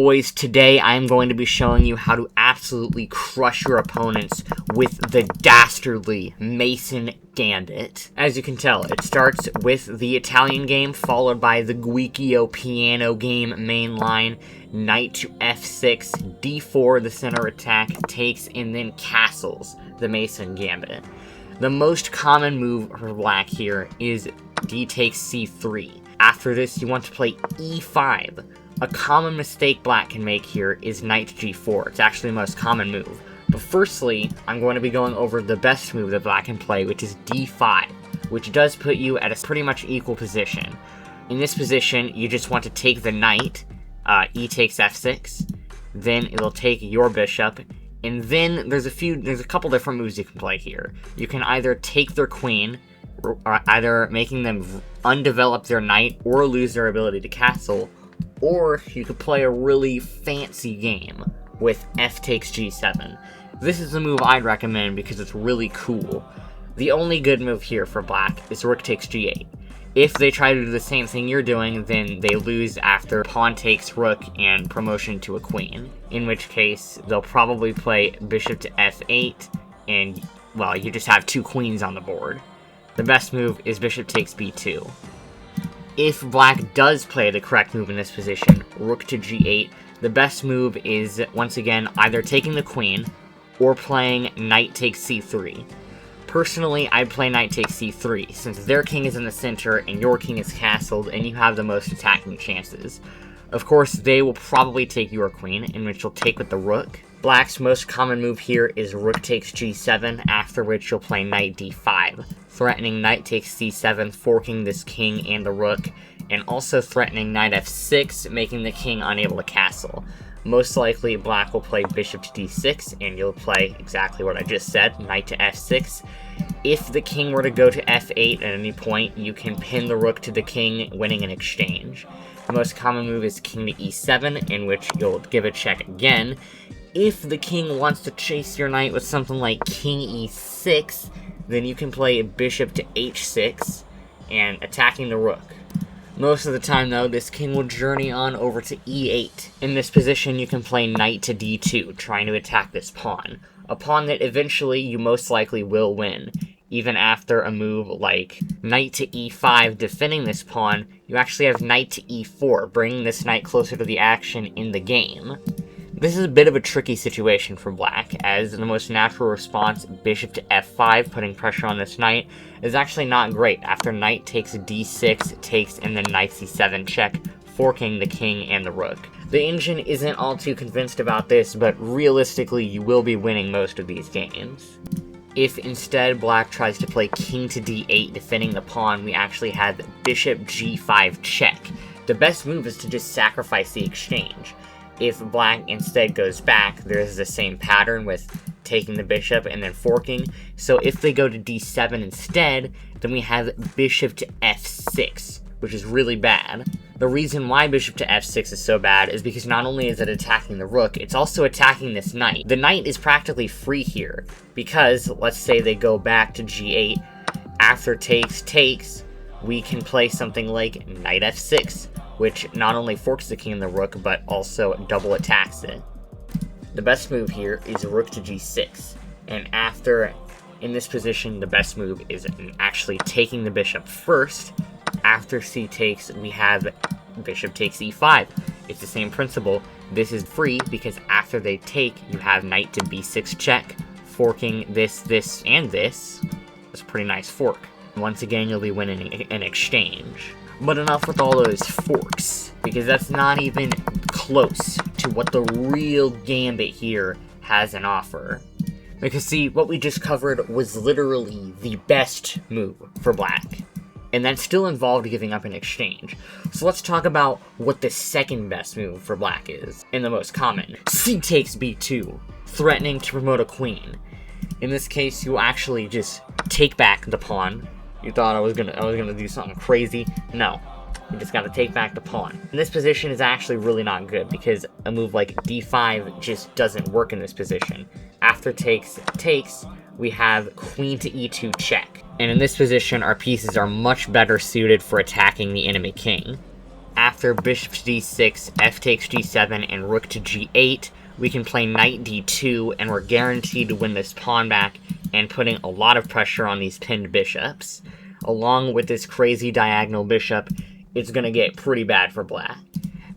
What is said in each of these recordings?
boys, today I'm going to be showing you how to absolutely crush your opponents with the dastardly Mason Gambit. As you can tell, it starts with the Italian game, followed by the Guicchio piano game main line, knight to f6, d4, the center attack, takes, and then castles the Mason Gambit. The most common move for black here is d takes c3. After this, you want to play e5. A common mistake black can make here is knight to g4. It's actually the most common move. But firstly, I'm going to be going over the best move that black can play, which is d5, which does put you at a pretty much equal position. In this position, you just want to take the knight, e takes f6, then it'll take your bishop, and then there's a couple different moves you can play here. You can either take their queen, or either making them undevelop their knight or lose their ability to castle, or you could play a really fancy game with f takes g7. This is the move I'd recommend because it's really cool. The only good move here for black is rook takes g8. If they try to do the same thing you're doing, then they lose after pawn takes rook and promotion to a queen. In which case, they'll probably play bishop to f8, and, well, you just have two queens on the board. The best move is bishop takes b2. If black does play the correct move in this position, rook to g8, the best move is, once again, either taking the queen or playing knight takes c3. Personally, I'd play knight takes c3, since their king is in the center and your king is castled, and you have the most attacking chances. Of course, they will probably take your queen, in which you'll take with the rook. Black's most common move here is rook takes g7, after which you'll play knight d5, threatening knight takes c7, forking this king and the rook, and also threatening knight f6, making the king unable to castle. Most likely, black will play bishop to d6, and you'll play exactly what I just said, knight to f6. If the king were to go to f8 at any point, you can pin the rook to the king, winning an exchange. The most common move is king to e7, in which you'll give a check again. If the king wants to chase your knight with something like king e6, then you can play bishop to h6, and attacking the rook. Most of the time, though, this king will journey on over to e8. In this position, you can play knight to d2, trying to attack this pawn. A pawn that eventually you most likely will win. Even after a move like knight to e5 defending this pawn, you actually have knight to e4, bringing this knight closer to the action in the game. This is a bit of a tricky situation for black, as the most natural response, bishop to f5, putting pressure on this knight, is actually not great after knight takes d6, takes, and then knight c7 check, forking the king and the rook. The engine isn't all too convinced about this, but realistically you will be winning most of these games. If instead black tries to play king to d8 defending the pawn, we actually have bishop g5 check. The best move is to just sacrifice the exchange. If black instead goes back, there's the same pattern with taking the bishop and then forking. So if they go to d7 instead, then we have bishop to f6, which is really bad. The reason why bishop to f6 is so bad is because not only is it attacking the rook, it's also attacking this knight. The knight is practically free here, because let's say they go back to g8, after takes, we can play something like knight f6, which not only forks the king and the rook, but also double attacks it. The best move here is rook to g6, and in this position, the best move is actually taking the bishop first. After c takes, we have bishop takes e5. It's the same principle. This is free because after they take, you have knight to b6 check, forking this, and this. That's a pretty nice fork. Once again, you'll be winning an exchange. But enough with all those forks, because that's not even close to what the real Gambit here has an offer. Because see, what we just covered was literally the best move for black, and that still involved giving up an exchange. So let's talk about what the second best move for black is, and the most common. C takes b2, threatening to promote a queen. In this case, you actually just take back the pawn. You thought I was gonna do something crazy. No, you just gotta take back the pawn. And this position is actually really not good because a move like d5 just doesn't work in this position. After takes, we have queen to e2 check. And in this position, our pieces are much better suited for attacking the enemy king. After bishop to d6, f takes g7, and rook to g8, we can play knight d2, and we're guaranteed to win this pawn back, and putting a lot of pressure on these pinned bishops. Along with this crazy diagonal bishop, it's going to get pretty bad for black.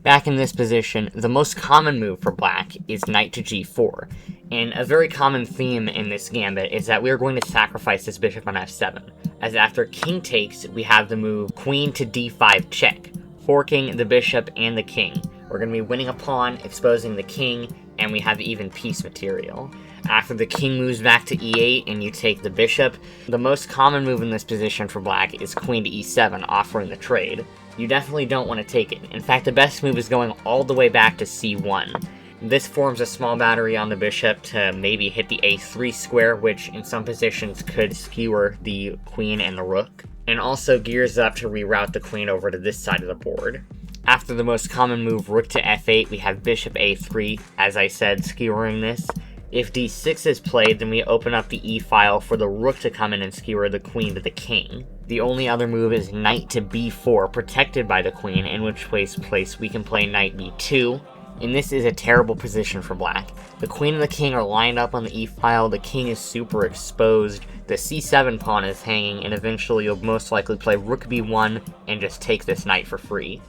Back in this position, the most common move for black is knight to g4, and a very common theme in this gambit is that we are going to sacrifice this bishop on f7, as after king takes, we have the move queen to d5 check, forking the bishop and the king. We're going to be winning a pawn, exposing the king, and we have even piece material. After the king moves back to e8 and you take the bishop, the most common move in this position for black is queen to e7, offering the trade. You definitely don't want to take it. In fact, the best move is going all the way back to c1. This forms a small battery on the bishop to maybe hit the a3 square, which in some positions could skewer the queen and the rook, and also gears up to reroute the queen over to this side of the board. After the most common move, rook to f8, we have bishop a3, as I said, skewering this. If d6 is played, then we open up the e-file for the rook to come in and skewer the queen to the king. The only other move is knight to b4, protected by the queen, in which place we can play knight b2, and this is a terrible position for black. The queen and the king are lined up on the e-file, the king is super exposed, the c7 pawn is hanging, and eventually you'll most likely play rook b1 and just take this knight for free.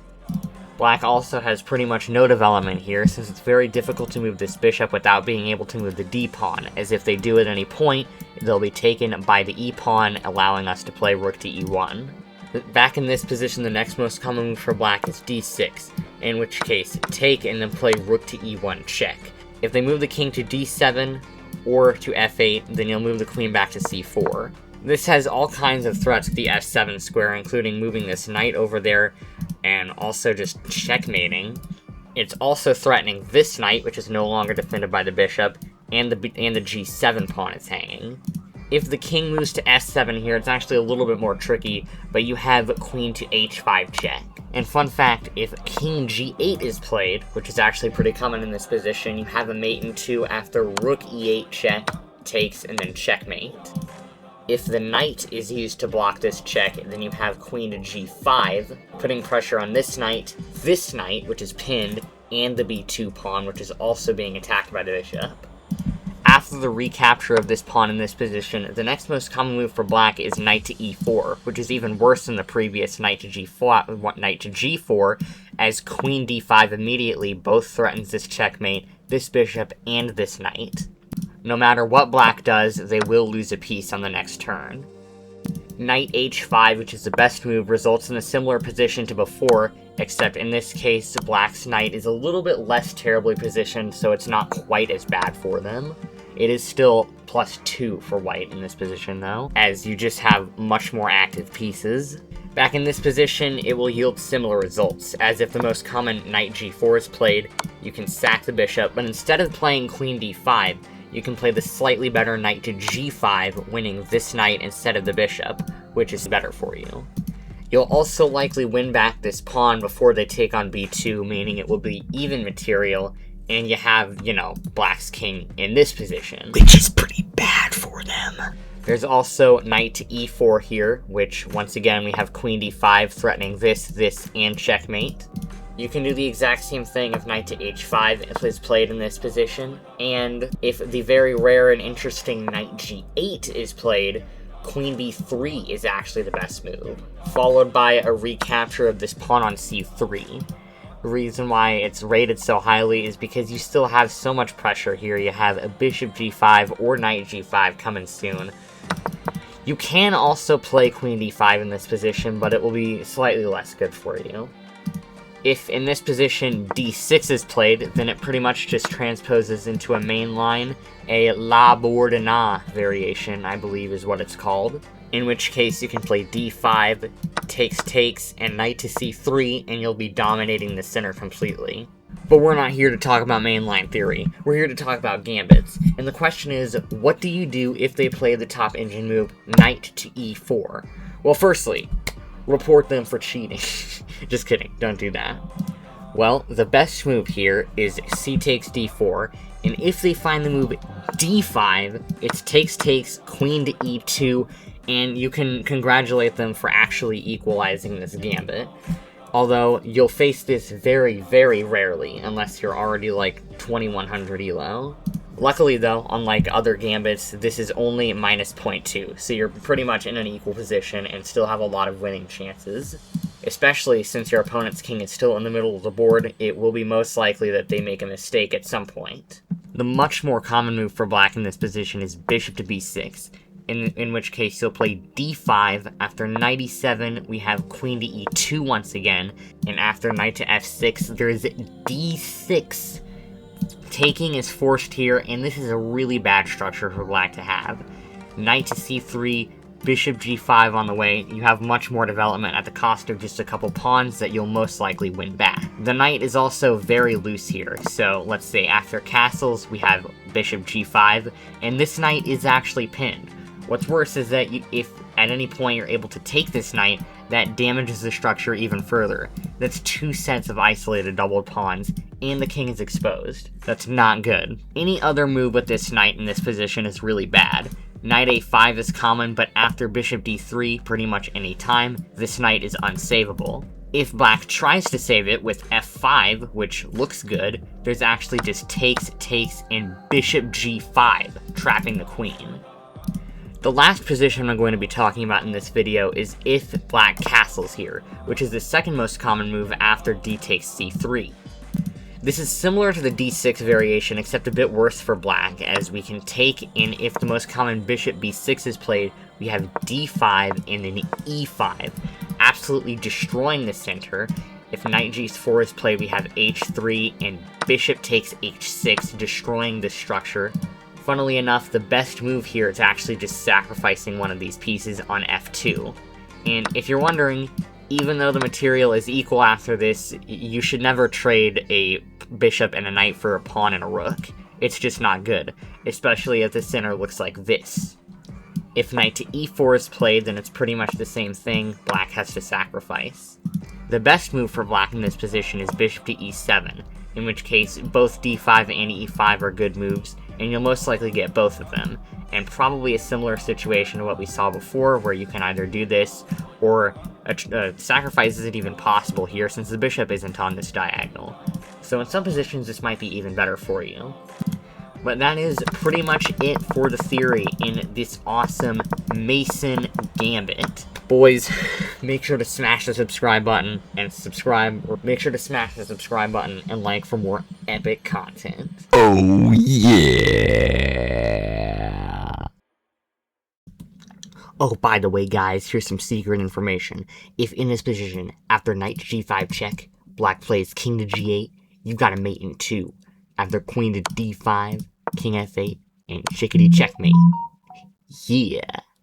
Black also has pretty much no development here, since it's very difficult to move this bishop without being able to move the d-pawn, as if they do at any point, they'll be taken by the e-pawn, allowing us to play rook to e1. Back in this position, the next most common move for black is d6, in which case, take and then play rook to e1 check. If they move the king to d7 or to f8, then you'll move the queen back to c4. This has all kinds of threats to the f7 square, including moving this knight over there, and also just checkmating. It's also threatening this knight, which is no longer defended by the bishop, and the g7 pawn is hanging. If the king moves to s7 here, it's actually a little bit more tricky, but you have queen to h5 check. And fun fact, if king g8 is played, which is actually pretty common in this position, you have a mate in 2 after rook e8 check, takes, and then checkmate. If the knight is used to block this check, then you have queen to g5, putting pressure on this knight, which is pinned, and the b2 pawn, which is also being attacked by the bishop. After the recapture of this pawn in this position, the next most common move for black is knight to e4, which is even worse than the previous knight to g4, as queen d5 immediately both threatens this checkmate, this bishop, and this knight. No matter what black does, they will lose a piece on the next turn. Knight h5, which is the best move, results in a similar position to before, except in this case, black's knight is a little bit less terribly positioned, so it's not quite as bad for them. It is still +2 for white in this position, though, as you just have much more active pieces. Back in this position, it will yield similar results, as if the most common knight g4 is played, you can sack the bishop, but instead of playing queen d5, you can play the slightly better knight to g5, winning this knight instead of the bishop, which is better for you. You'll also likely win back this pawn before they take on b2, meaning it will be even material, and you have, black's king in this position, which is pretty bad for them. There's also knight to e4 here, which, once again, we have queen d5 threatening this, and checkmate. You can do the exact same thing if knight to h5 if it's played in this position, and if the very rare and interesting knight g8 is played, queen b3 is actually the best move, followed by a recapture of this pawn on c3. The reason why it's rated so highly is because you still have so much pressure here. You have a bishop g5 or knight g5 coming soon. You can also play queen d5 in this position, but it will be slightly less good for you. If in this position d6 is played, then it pretty much just transposes into a main line, a la bordina variation, I believe is what it's called. In which case you can play d5, takes, and knight to c3, and you'll be dominating the center completely. But we're not here to talk about mainline theory, we're here to talk about gambits. And the question is, what do you do if they play the top engine move, knight to e4? Well, firstly, report them for cheating. Just kidding, don't do that. Well, the best move here is c takes d4, and if they find the move d5, it's takes, queen to e2, and you can congratulate them for actually equalizing this gambit. Although, you'll face this very, very rarely, unless you're already like 2100 elo. Luckily though, unlike other Gambits, this is only minus 0.2, so you're pretty much in an equal position and still have a lot of winning chances. Especially since your opponent's king is still in the middle of the board, it will be most likely that they make a mistake at some point. The much more common move for black in this position is bishop to b6, in which case you'll play d5, after knight e7 we have queen to e2 once again, and after knight to f6 there's d6. Taking is forced here, and this is a really bad structure for black to have. Knight to c3, bishop g5 on the way, you have much more development at the cost of just a couple pawns that you'll most likely win back. The knight is also very loose here, so let's say after castles we have bishop g5, and this knight is actually pinned. What's worse is that if at any point you're able to take this knight, that damages the structure even further. That's 2 sets of isolated doubled pawns, and the king is exposed. That's not good. Any other move with this knight in this position is really bad. Knight a5 is common, but after bishop d3, pretty much any time, this knight is unsavable. If black tries to save it with f5, which looks good, there's actually just takes, and bishop g5, trapping the queen. The last position I'm going to be talking about in this video is if black castles here, which is the second most common move after d takes c3. This is similar to the d6 variation, except a bit worse for black, as we can take, and if the most common bishop b6 is played, we have d5 and then e5, absolutely destroying the center. If knight g4 is played, we have h3, and bishop takes h6, destroying the structure. Funnily enough, the best move here is actually just sacrificing one of these pieces on f2. And if you're wondering, even though the material is equal after this, you should never trade a bishop and a knight for a pawn and a rook. It's just not good, especially if the center looks like this. If knight to e4 is played, then it's pretty much the same thing, black has to sacrifice. The best move for black in this position is bishop to e7, in which case both d5 and e5 are good moves, and you'll most likely get both of them, and probably a similar situation to what we saw before, where you can either do this, or a sacrifice isn't even possible here since the bishop isn't on this diagonal. So in some positions this might be even better for you. But that is pretty much it for the theory in this awesome Mason Gambit. Boys, make sure to smash the subscribe button and like for more epic content. Oh yeah! Oh, by the way, guys, here's some secret information. If in this position, after knight to g5 check, black plays king to g8, you gotta mate in 2. After queen to d5, king f8, and chickadee checkmate. Yeah.